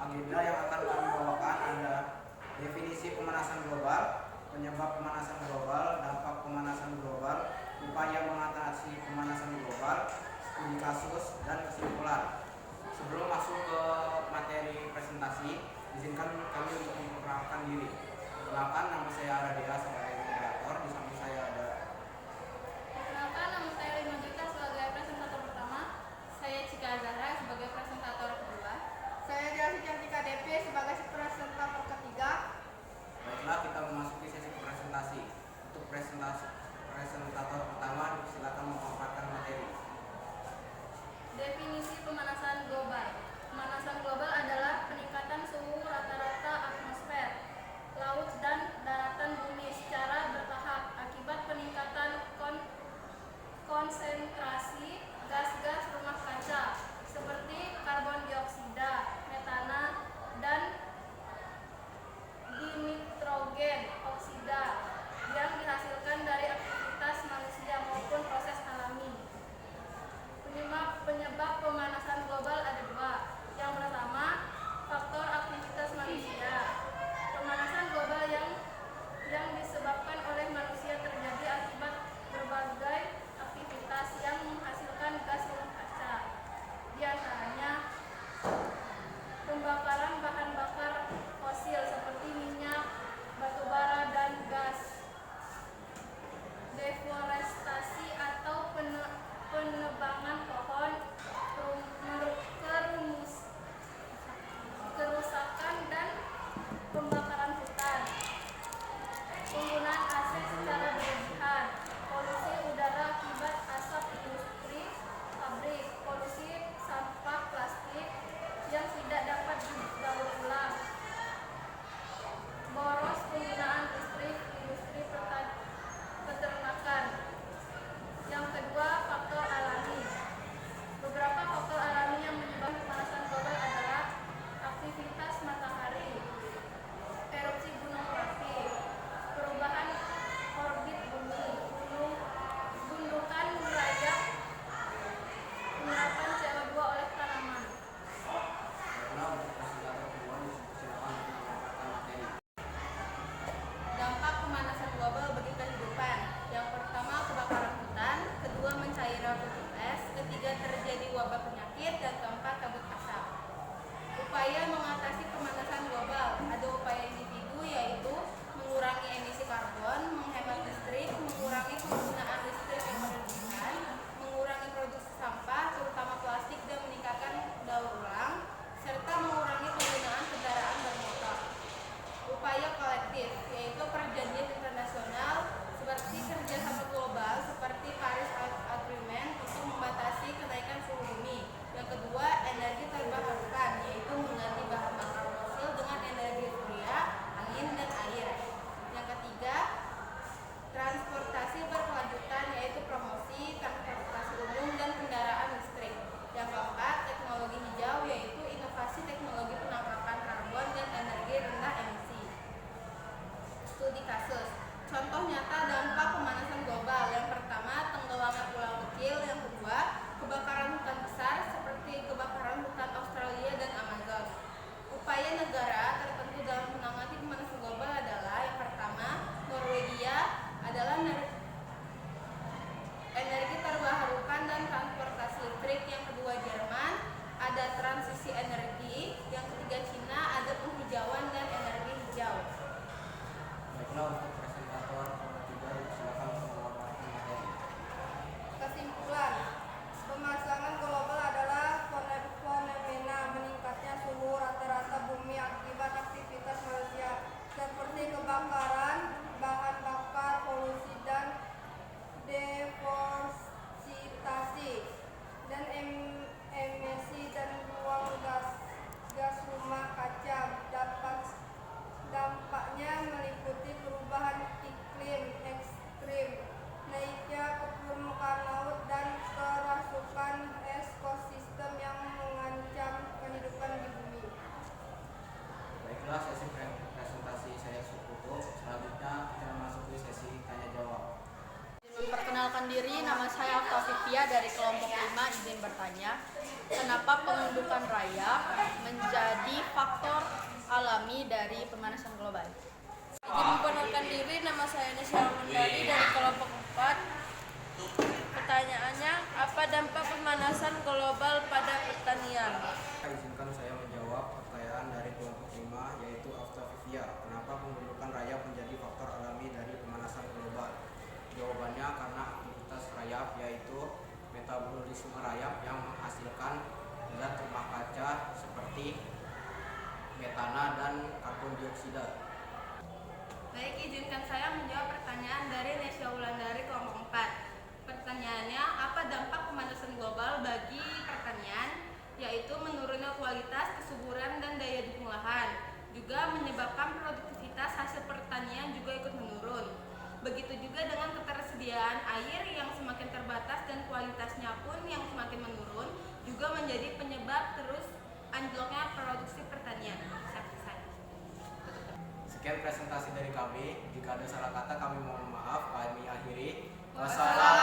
Agenda yang akan kami bawakan ada definisi pemanasan global, penyebab pemanasan global, dampak pemanasan global, upaya mengatasi pemanasan global, studi kasus, dan kesimpulan. Sebelum masuk ke materi presentasi, izinkan kami untuk memperkenalkan diri. Perkenalkan, nama saya Aradia sebagai moderator. Di samping saya ada. Perkenalkan, nama saya Lima Juta sebagai presentator pertama. Saya Cika Zahra sebagai presentator kedua. Saya Delsi Cantika DP sebagai presentator ketiga. Baiklah, kita memasuki sesi presentasi. Untuk presentator pertama, silakan memaparkan materi. Definisi pemanasan global. Pemanasan global adalah peningkatan suhu rata-rata atmosfer, laut, dan daratan bumi secara bertahap akibat peningkatan konsentrasi gas-gas rumah kaca seperti karbon dioksida, metana, dan dinitrogen oksida yang dihasilkan dari aktivitas manusia maupun proses alami. Penyebab pemanasan global ada dua. Yang pertama, faktor aktivitas manusia. Pemanasan global yang disebabkan oleh manusia terjadi akibat berbagai aktivitas yang menghasilkan gas rumah kaca. Di antaranya pembakaran bahan bakar fosil seperti minyak, batu bara, dan gas. Deforestasi atau penebangan pohon, kerusakan dan pembakaran hutan, penggunaan aset secara berlebihan, polusi udara akibat asap industri, pabrik, polusi sampah plastik yang tidak dapat didaur ulang, boros penggunaan listrik industri peternakan. Yang kedua, faktor alami. Beberapa faktor alami yang menyebabkan pemanasan global adalah aktivitas matahari, erupsi gunung berapi, perubahan orbit bumi, gundukan derajat, penyerapan CO2 oleh tanaman. Baiklah, untuk presentator kedua, silakan memaparkan materi. Dampak pemanasan global bagi kehidupan. Yang pertama, kebakaran hutan, kedua, mencairnya kutub es, ketiga, terjadi wabah penyakit, dan keempat, kabut asap. Upaya mengatasi pemanasan global. Ada upaya individu, yaitu mengurangi emisi karbon, menghemat listrik, mengurangi penggunaan listrik yang berlebihan, mengurangi produksi sampah, terutama plastik, dan meningkatkan daur ulang, serta mengurangi penggunaan kendaraan bermotor. Upaya kolektif, yaitu perjanjian internasional seperti kerjasama global seperti Paris Agreement untuk membatasi kenaikan suhu bumi. Yang kedua, energi terbarukan, yaitu mengganti bahan bakar fosil dengan energi surya, angin, dan air. Yang ketiga, transportasi berkelanjutan, yaitu promosi transportasi umum dan kendaraan listrik. Yang keempat, teknologi hijau, yaitu inovasi teknologi penangkapan karbon dan energi rendah emisi. Studi kasus. Contoh nyata dampak pemanasan global. Yang pertama, tenggelamnya pulau kecil. Yang kedua, kebakaran hutan besar seperti kebakaran hutan Australia dan Amazon. Upaya negara tertentu dalam menangani pemanasan global adalah yang pertama, Norwegia adalah energi terbarukan dan transportasi listrik. Yang kedua, Jerman ada transisi energi. Yang ketiga, Cina ada penghijauan dan energi hijau. Baiklah, untuk presentator ketiga, silakan memaparkan materi. Kesimpulan, pemanasan global adalah fenomena meningkatnya suhu rata-rata bumi akibat aktivitas manusia seperti kebakaran bahan bakar, polusi, dan deforestasi, dan emisi dan buang gas rumah kaca. Dampaknya meliputi perubahan iklim ekstrim, naiknya permukaan laut, dan kerasukan ekosistem yang mengancam kehidupan di bumi. Baiklah, sesi presentasi saya cukup. Selanjutnya kita memasuki sesi tanya jawab. Memperkenalkan diri, nama saya Alfavia dari kelompok 5. Izin bertanya, kenapa pengundukan raya menjadi faktor alami dari pemanasan global. Izin memperkenalkan diri, nama saya Nesya Wandari dari kelompok 4. Pertanyaannya, apa dampak pemanasan global pada pertanian? Izinkan saya menjawab pertanyaan dari kelompok 5, yaitu Aftafifia. Kenapa pembentukan rayap menjadi faktor alami dari pemanasan global? Jawabannya karena aktivitas rayap, yaitu metabolisme rayap yang menghasilkan zat rumah kaca seperti metana dan karbon dioksida. Baik, izinkan saya menjawab pertanyaan dari Nesya Wulandari kelompok 4. Pertanyaannya, apa dampak pemanasan global bagi pertanian? Yaitu menurunnya kualitas, kesuburan, dan daya dukung lahan. Juga menyebabkan produktivitas hasil pertanian juga ikut menurun. Begitu juga dengan ketersediaan air yang semakin terbatas dan kualitasnya pun yang semakin menurun, juga menjadi penyebab terus anjloknya produksi pertanian. Sekian presentasi dari kami. Jika ada salah kata kami mohon maaf. Kami akhiri. Wassalamualaikum.